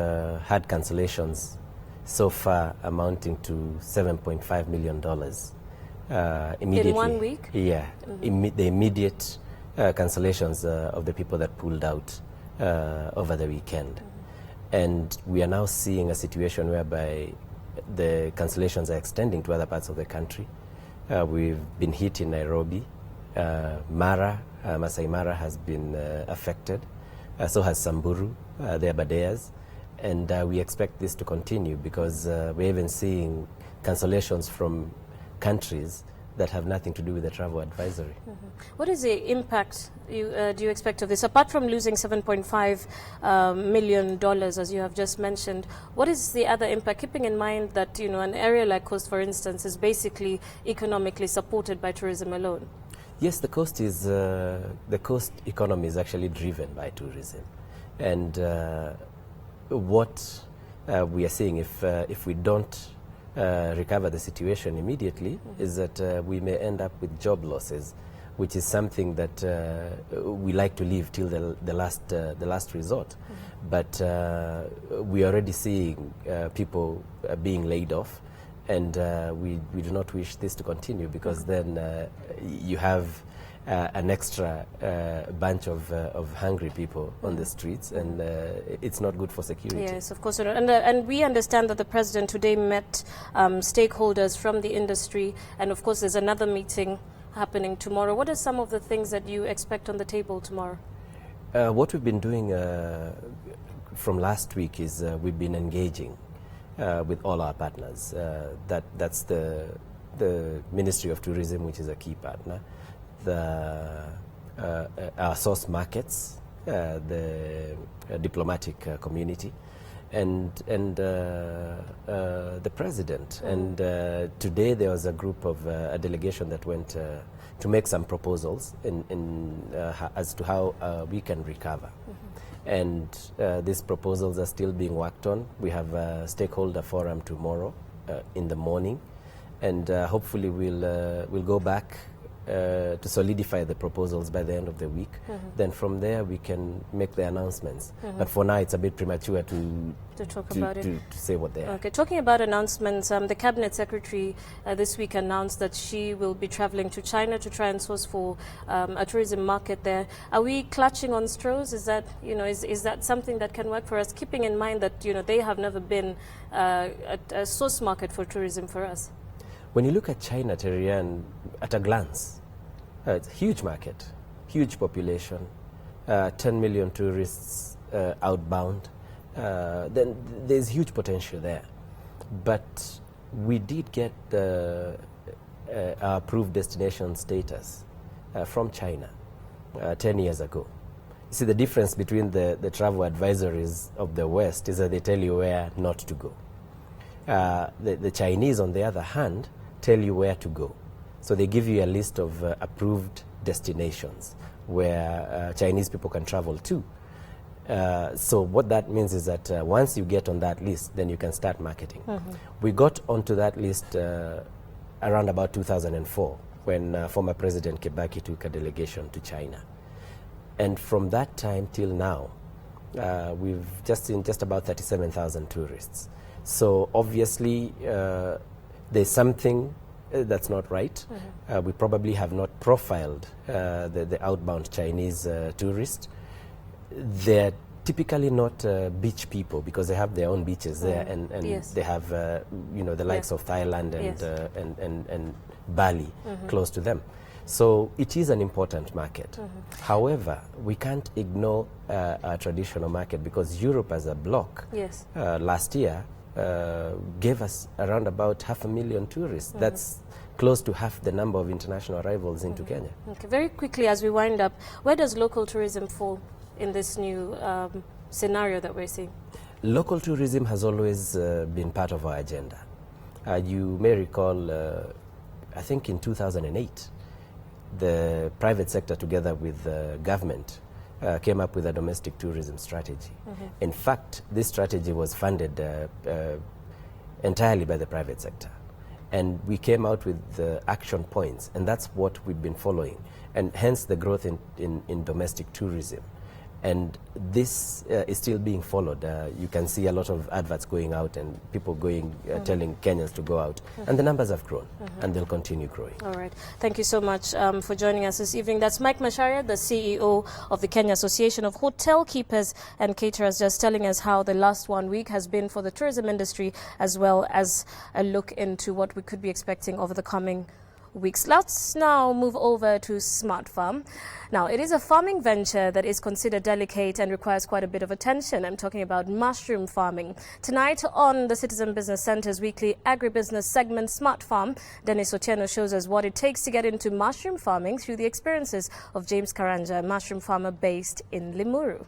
had cancellations so far amounting to $7.5 million. Immediately, in 1 week? Yeah, the immediate cancellations of the people that pulled out over the weekend. And we are now seeing a situation whereby the cancellations are extending to other parts of the country. We've been hit in Nairobi. Masai Mara has been affected. So has Samburu, the Abadeas. And we expect this to continue because we're even seeing cancellations from countries that have nothing to do with the travel advisory. What is the impact do you expect of this? Apart from losing $7.5 million, as you have just mentioned, what is the other impact, keeping in mind that an area like Coast, for instance, is basically economically supported by tourism alone? Yes, the coast economy is actually driven by tourism. And what we are seeing, if we don't recover the situation immediately, is that we may end up with job losses, which is something that we like to leave till the last resort. But we are already seeing people being laid off, and we do not wish this to continue because then you have an extra bunch of hungry people on the streets, and it's not good for security. Yes, of course. And we understand that the president today met stakeholders from the industry, and of course there's another meeting happening tomorrow. What are some of the things that you expect on the table tomorrow? What we've been doing from last week is we've been engaging with all our partners. That's the Ministry of Tourism, which is a key partner, our source markets, the diplomatic community, and the president. And today there was a group of a delegation that went to make some proposals as to how we can recover. And these proposals are still being worked on. We have a stakeholder forum tomorrow in the morning, and hopefully we'll go back to solidify the proposals by the end of the week. Then from there we can make the announcements. But for now it's a bit premature to talk about it. To say what they are. Okay, talking about announcements, the cabinet secretary this week announced that she will be traveling to China to try and source for a tourism market there. Are we clutching on straws? Is that is that something that can work for us, keeping in mind that they have never been a source market for tourism for us? When you look at China, Terian, at a glance, it's a huge market, huge population, 10 million tourists outbound. Then there's huge potential there. But we did get our approved destination status from China 10 years ago. You see, the difference between the travel advisories of the West is that they tell you where not to go. The Chinese, on the other hand, tell you where to go. So they give you a list of approved destinations where Chinese people can travel to. So what that means is that once you get on that list, then you can start marketing. We got onto that list around about 2004 when former President Kibaki took a delegation to China. And from that time till now, we've just seen just about 37,000 tourists. So obviously, there's something that's not right. We probably have not profiled the outbound Chinese tourist. They're typically not beach people because they have their own beaches there, and yes. they have the likes of Thailand and Bali close to them. So it is an important market. However, we can't ignore our traditional market because Europe as a bloc last year gave us around about 500,000 tourists. That's close to half the number of international arrivals into Kenya. Okay, very quickly as we wind up, where does local tourism fall in this new scenario that we're seeing? Local tourism has always been part of our agenda. You may recall, I think in 2008, the private sector together with the government came up with a domestic tourism strategy. In fact, this strategy was funded entirely by the private sector. And we came out with the action points, and that's what we've been following, and hence the growth in domestic tourism. And this is still being followed. You can see a lot of adverts going out and people going, telling Kenyans to go out. And the numbers have grown, and they'll continue growing. All right. Thank you so much for joining us this evening. That's Mike Macharia, the CEO of the Kenya Association of Hotel Keepers and Caterers, just telling us how the last 1 week has been for the tourism industry, as well as a look into what we could be expecting over the coming weeks. Let's now move over to Smart Farm. Now, it is a farming venture that is considered delicate and requires quite a bit of attention. I'm talking about mushroom farming. Tonight on the Citizen Business Centre's weekly agribusiness segment, Smart Farm, Dennis Otieno shows us what it takes to get into mushroom farming through the experiences of James Karanja, a mushroom farmer based in Limuru.